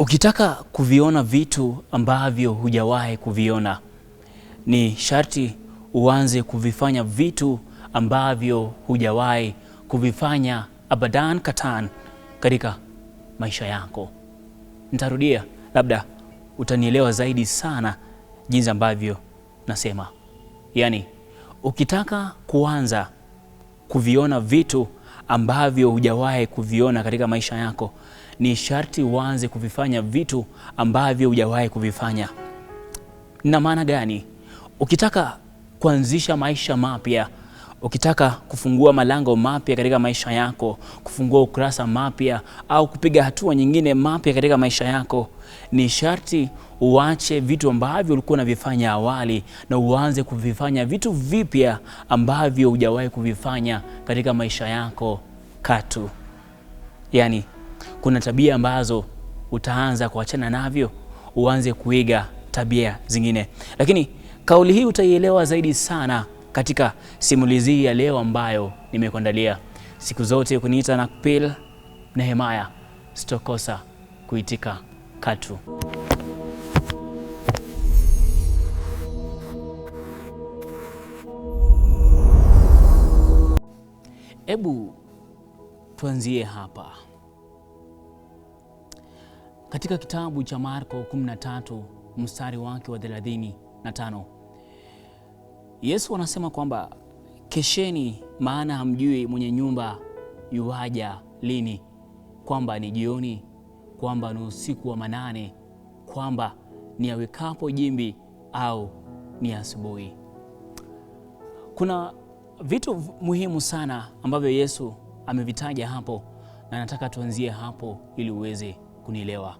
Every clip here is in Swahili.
Ukitaka kuviona vitu ambavyo hujawahi kuviona, ni sharti uanze kuvifanya vitu ambavyo hujawahi kuvifanya abadan katan katika maisha yako. Nitarudia, labda utanielewa zaidi sana jinsi ambavyo nasema. Yaani, ukitaka kuanza kuviona vitu ambavyo hujawahi kuviona katika maisha yako, ni sharti uanze kuvifanya vitu ambavyo hujawahi kuvifanya. Na maana gani? Ukitaka kuanzisha maisha mapya, ukitaka kufungua malango mapya katika maisha yako, kufungua ukurasa mapya au kupiga hatua nyingine mapya katika maisha yako, ni sharti uache vitu ambavyo ulikuwa unavifanya awali na uanze kuvifanya vitu vipya ambavyo hujawahi kuvifanya katika maisha yako katu. Yaani, kuna tabia ambazo utaanza kuachana navyo, uanze kuiga tabia zingine. Lakini kauli hii utaielewa zaidi sana katika simulizi ya leo ambayo nimekuandalia. Siku zote kuniita Nakpil Nehemaya, sitokosa kuitika katu. Ebu tuanzie hapa. Katika kitabu cha Marko 13 mstari wake wa 35, Yesu anasema kwamba kesheni, maana hamjui mwenye nyumba yuaja lini, kwamba ni jioni, kwamba ni usiku wa manane, kwamba ni awekapo jimbi au ni asubuhi. Kuna vitu muhimu sana ambavyo Yesu amevitaja hapo, na nataka tuanzie hapo ili uweze kunielewa.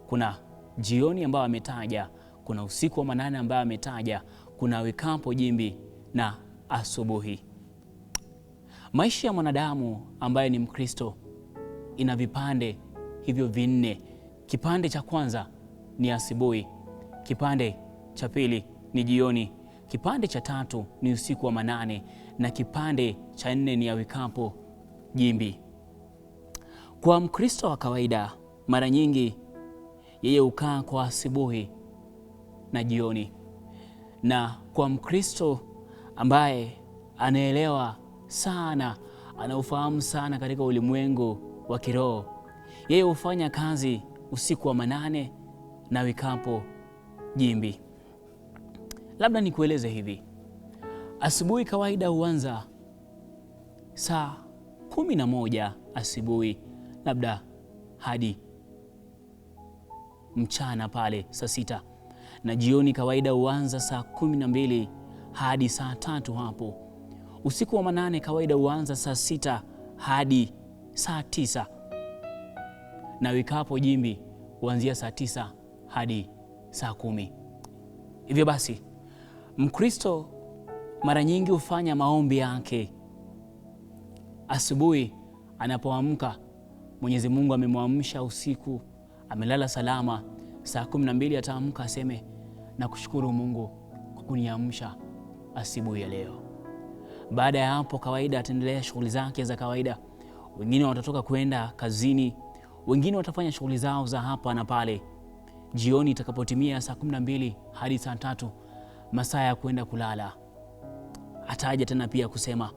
Kuna jioni ambayo ametaja, kuna usiku wa manane ambayo ametaja, kuna awekapo jimbi na asubuhi. Maisha ya mwanadamu ambaye ni Mkristo ina vipande hivyo vinne. Kipande cha kwanza ni asubuhi, kipande cha pili ni jioni, kipande cha tatu ni usiku wa manane, na kipande cha nne ni awekapo jimbi. Kwa Mkristo wa kawaida, mara nyingi yeye hukaa kwa asubuhi na jioni, na kwa Mkristo ambaye anaelewa sana, anaufahamu sana katika ulimwengu wa kiroho, yeye hufanya kazi usiku wa manane na awekapo jimbi. Labda nikueleze hivi. Asubuhi kawaida huanza saa 11 asubuhi, labda hadi mchana pale saa 6, na jioni kawaida huanza saa 12 hadi saa 3 hapo. Usiku wa manane kawaida huanza saa 6 hadi saa 9, na awekapo jimbi huanzia saa 9 hadi saa 10. Hivyo basi, Mkristo mara nyingi hufanya maombi yake asubuhi anapoamka. Mwenyezi Mungu amemwamsha usiku, amelala salama, saa 12 ataamka aseme, nakushukuru Mungu kwa kuniamsha asubuhi ya leo. Baada ya hapo kawaida ataendelea shughuli zake za kawaida. Wengine watatoka kwenda kazini, wengine watafanya shughuli zao za hapa na pale. Jioni itakapotimia saa 12 hadi saa 3, masaa ya kwenda kulala, ataja tena pia kusema,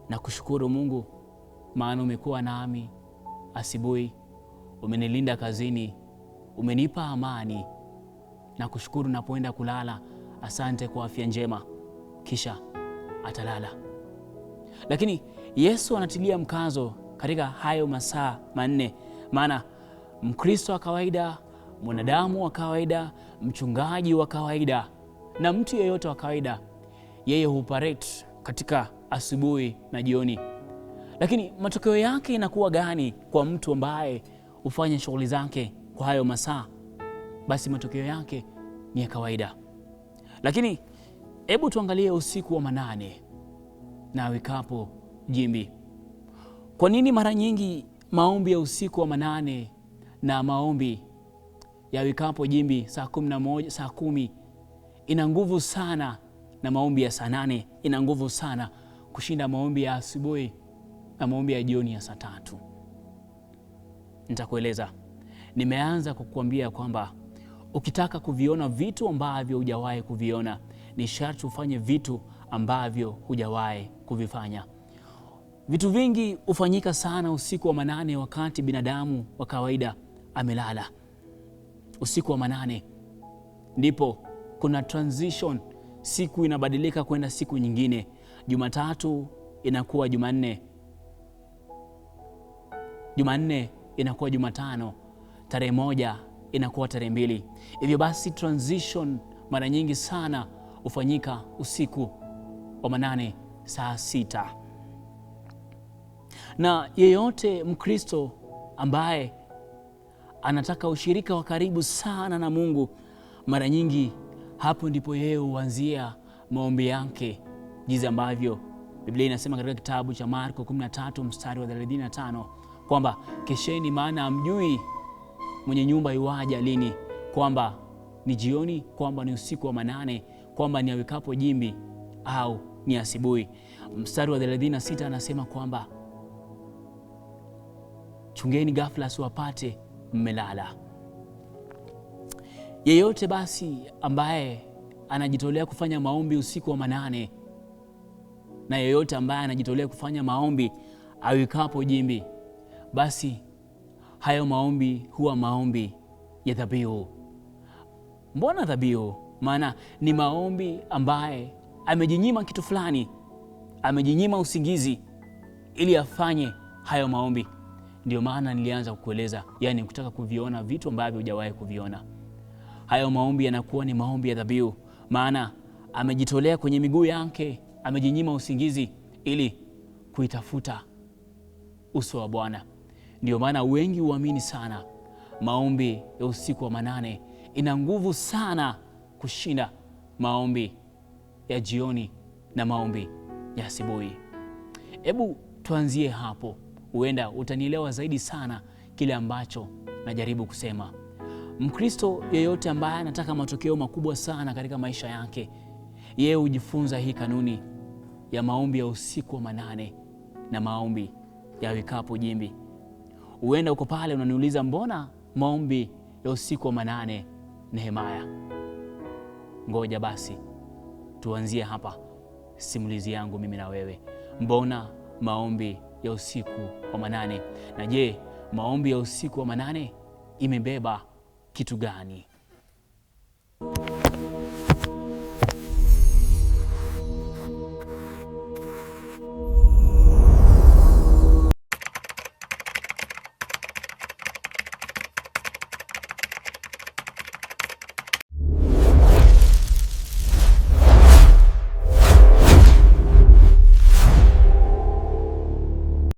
nakushukuru Mungu maana umekuwa nami asubuhi, umenilinda kazini, umenipa amani, nakushukuru napoenda kulala, asante kwa afya njema. Kisha atalala. Lakini Yesu anatilia mkazo katika hayo masaa manne, maana Mkristo wa kawaida, mwanadamu wa kawaida, mchungaji wa kawaida na mtu yeyote wa kawaida, yeye huoperate katika asubuhi na jioni. Lakini matokeo yake inakuwa gani kwa mtu ambaye hufanya shughuli zake kwa hayo masaa? Basi matokeo yake ni ya kawaida. Lakini hebu tuangalie usiku wa manane na awekapo jimbi. Kwa nini mara nyingi maombi ya usiku wa manane na maombi ya awekapo jimbi saa 11, saa 10 ina nguvu sana, na maombi ya saa 8 ina nguvu sana kushinda maombi ya asubuhi na maombi ya jioni ya saa 3? Nitakueleza. Nimeanza kukuambia kwamba ukitaka kuviona vitu ambavyo hujawahi kuviona, ni sharti ufanye vitu ambavyo hujawahi kuvifanya. Vitu vingi hufanyika sana usiku wa manane, wakati binadamu wa kawaida amelala. Usiku wa manane ndipo kuna transition, siku inabadilika kwenda siku nyingine. Jumatatu inakuwa Jumanne, Jumanne inakuwa Jumatano, tarehe moja inakuwa tarehe 2. Hivyo basi transition mara nyingi sana hufanyika usiku wa manane saa 6. Na yeyote Mkristo ambaye anataka ushirika wa karibu sana na Mungu, mara nyingi hapo ndipo yeye huanzia maombi yake, jinsi ambavyo Biblia inasema katika kitabu cha Marko 13 mstari wa 35 kwamba kesheni, maana hamjui mwenye nyumba yuaja lini, kwamba ni jioni, kwamba ni usiku wa manane, kwamba ni awikapo jimbi au ni asubuhi. Mstari wa 36 anasema kwamba chungeni ghafla asiwapate mmelala. Yeyote basi ambaye anajitolea kufanya maombi usiku wa manane, na yeyote ambaye anajitolea kufanya maombi awikapo jimbi, basi hayo maombi huwa maombi ya dhabihu. Mbona dhabihu? Maana ni maombi ambaye amejinyima kitu fulani, amejinyima usingizi ili afanye hayo maombi. Ndio maana nilianza kukueleza, yani ukitaka kuviona vitu ambavyo hujawahi kuviona, hayo maombi yanakuwa ni maombi ya dhabihu. Maana amejitolea kwenye miguu yake, amejinyima usingizi ili kuitafuta uso wa Bwana. Ndio maana wengi huamini sana maombi ya usiku wa manane ina nguvu sana kushinda maombi ya jioni na maombi ya asubuhi. Hebu tuanzie hapo, huenda utanielewa zaidi sana kile ambacho najaribu kusema. Mkristo yeyote ambaye anataka matokeo makubwa sana katika maisha yake, yeye hujifunza hii kanuni ya maombi ya usiku wa manane na maombi ya awikapo jimbi. Huenda uko pale unaniuliza, mbona maombi ya usiku wa manane, Nehemia? Ngoja basi tuanzie hapa simulizi yangu mimi na wewe. Mbona maombi ya usiku wa manane? Na je, maombi ya usiku wa manane imebeba kitu gani?